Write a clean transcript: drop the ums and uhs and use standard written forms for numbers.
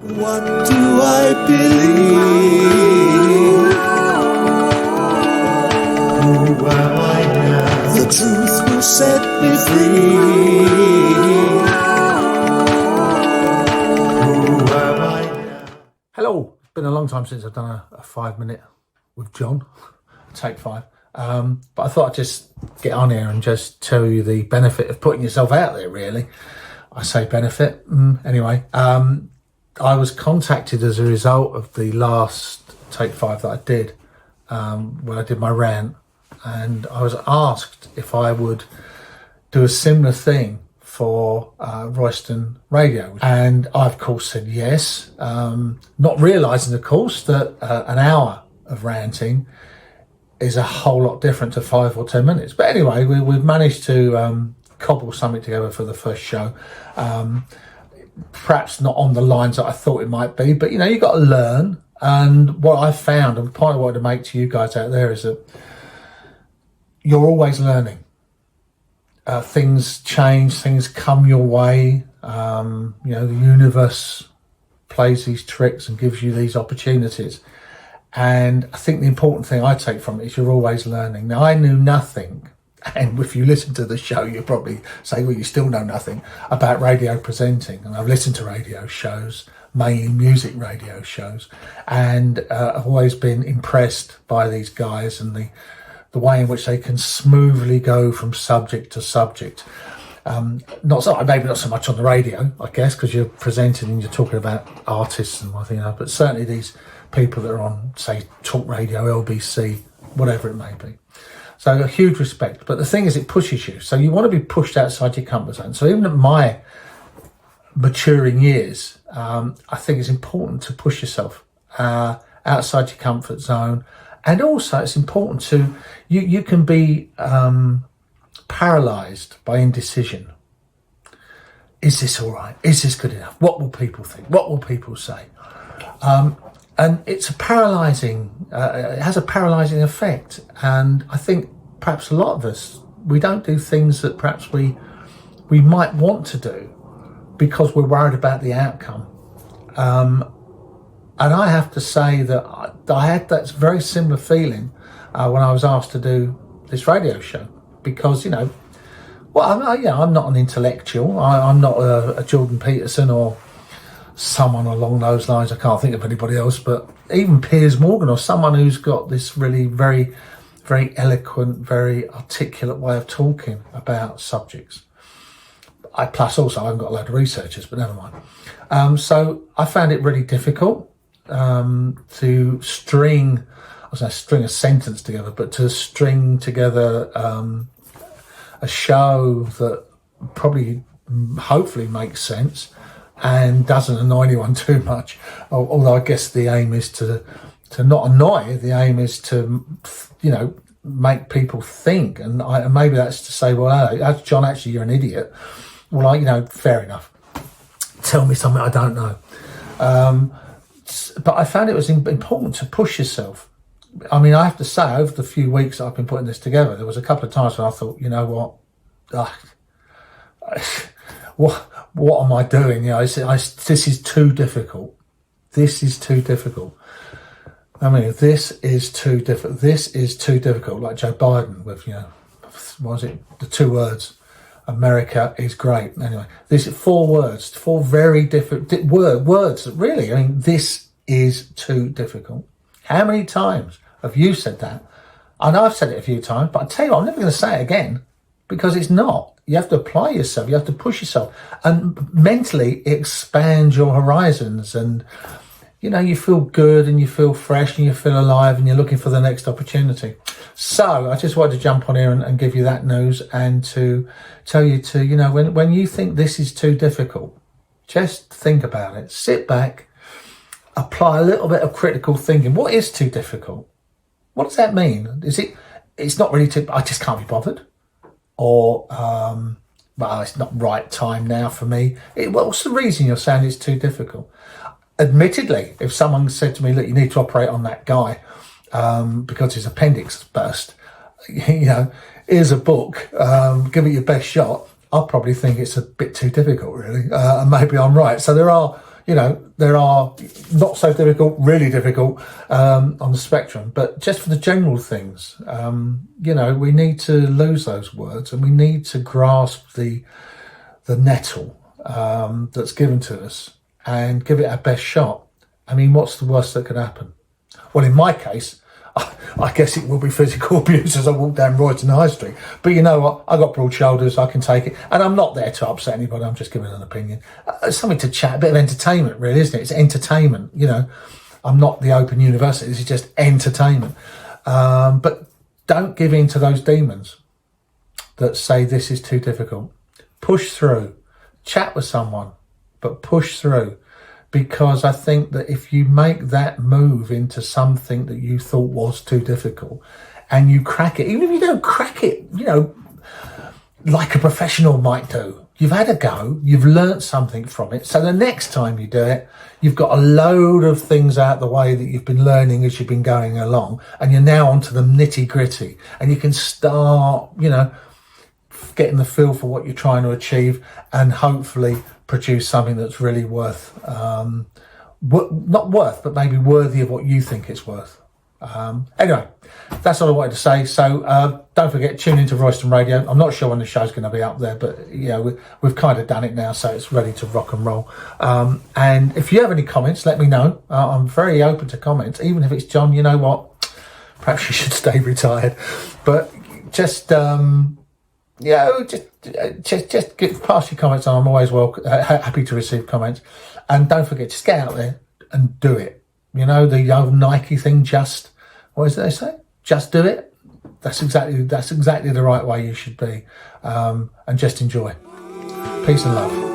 What do I believe? Who am I now? The truth will set me free. Who am I now? Hello, it's been a long time since I've done a 5-minute with John, take 5. But I thought I'd just get on here and just tell you the benefit of putting yourself out there, really. I say benefit. Anyway, I was contacted as a result of the last take 5 that I did, when I did my rant, and I was asked if I would do a similar thing for Royston Radio, and I of course said yes, not realising of course that an hour of ranting is a whole lot different to 5 or 10 minutes. But anyway, we've managed to cobble something together for the first show. Perhaps not on the lines that I thought it might be, but you know, you got to learn. And what I found, and the point I wanted to make to you guys out there, is that you're always learning. Things change, things come your way. You know, the universe plays these tricks and gives you these opportunities. And I think the important thing I take from it is you're always learning. Now, I knew nothing, and if you listen to the show, you'll probably say, well, you still know nothing about radio presenting. And I've listened to radio shows, mainly music radio shows, and I've always been impressed by these guys and the way in which they can smoothly go from subject to subject. Maybe not so much on the radio, I guess, because you're presenting and you're talking about artists and one thing, but certainly these people that are on, say, talk radio, LBC, whatever it may be. So a huge respect. But the thing is, it pushes you. So you want to be pushed outside your comfort zone. So even at my maturing years, I think it's important to push yourself outside your comfort zone. And also it's important to, you can be paralysed by indecision. Is this all right? Is this good enough? What will people think? What will people say? And it's a paralysing, it has a paralysing effect. And I think perhaps a lot of us, we don't do things that perhaps we might want to do because we're worried about the outcome. And I have to say that I had that very similar feeling when I was asked to do this radio show, because, you know, well, I'm not an intellectual. I'm not a Jordan Peterson or someone along those lines. I can't think of anybody else, but even Piers Morgan or someone who's got this really very, very eloquent, very articulate way of talking about subjects. Plus also I haven't got a load of researchers, but never mind. So I found it really difficult to string a sentence together, but to string together a show that probably, hopefully makes sense and doesn't annoy anyone too much. Although I guess the aim is to not annoy. The aim is to, you know, make people think. And maybe that's to say, well, John, actually, you're an idiot. Well, you know, fair enough. Tell me something I don't know. But I found it was important to push yourself. I mean, I have to say, over the few weeks that I've been putting this together, there was a couple of times when I thought, you know what am I doing? You know, this is too difficult. This is too difficult. I mean, this is too difficult. This is too difficult. Like Joe Biden with, you know, what was it? The 2 words. America is great. Anyway, this is 4 words, 4 very different words. Really, I mean, this is too difficult. How many times have you said that? I know I've said it a few times, but I tell you what, I'm never going to say it again, because it's not. You have to apply yourself. You have to push yourself and mentally expand your horizons. And, you know, you feel good and you feel fresh and you feel alive and you're looking for the next opportunity. So I just wanted to jump on here and give you that news, and to tell you to, you know, when you think this is too difficult, just think about it. Sit back, apply a little bit of critical thinking. What is too difficult? What does that mean? It's not really too, I just can't be bothered. Or, well, it's not right time now for me. What's the reason you're saying it's too difficult? Admittedly, if someone said to me, look, you need to operate on that guy because his appendix burst, you know, here's a book, give it your best shot, I'll probably think it's a bit too difficult, really. And maybe I'm right. So there are, You know, there are not so difficult, really difficult on the spectrum, but just for the general things, you know, we need to lose those words and we need to grasp the nettle that's given to us and give it our best shot. I mean, what's the worst that could happen? Well, in my case, I guess it will be physical abuse as I walk down Royston High Street. But you know what? I've got broad shoulders. I can take it. And I'm not there to upset anybody. I'm just giving an opinion. It's something to chat, a bit of entertainment, really, isn't it? It's entertainment. You know, I'm not the Open University. This is just entertainment. But don't give in to those demons that say this is too difficult. Push through. Chat with someone, but push through. Because I think that if you make that move into something that you thought was too difficult and you crack it, even if you don't crack it, you know, like a professional might do, you've had a go, you've learnt something from it. So the next time you do it, you've got a load of things out the way that you've been learning as you've been going along, and you're now onto the nitty gritty, and you can start, you know, getting the feel for what you're trying to achieve and hopefully produce something that's really worth, not worth, but maybe worthy of what you think it's worth. Anyway, that's all I wanted to say. So don't forget, tune into Royston Radio. I'm not sure when the show's going to be up there, but you know, we've kind of done it now, so it's ready to rock and roll. And if you have any comments, let me know. I'm very open to comments, even if it's John, you know what, perhaps you should stay retired. But just you know, just pass your comments on. I'm always happy to receive comments. And don't forget, just get out there and do it. You know, the old Nike thing, what is it they say? Just do it. That's exactly the right way you should be. And just enjoy. Peace and love.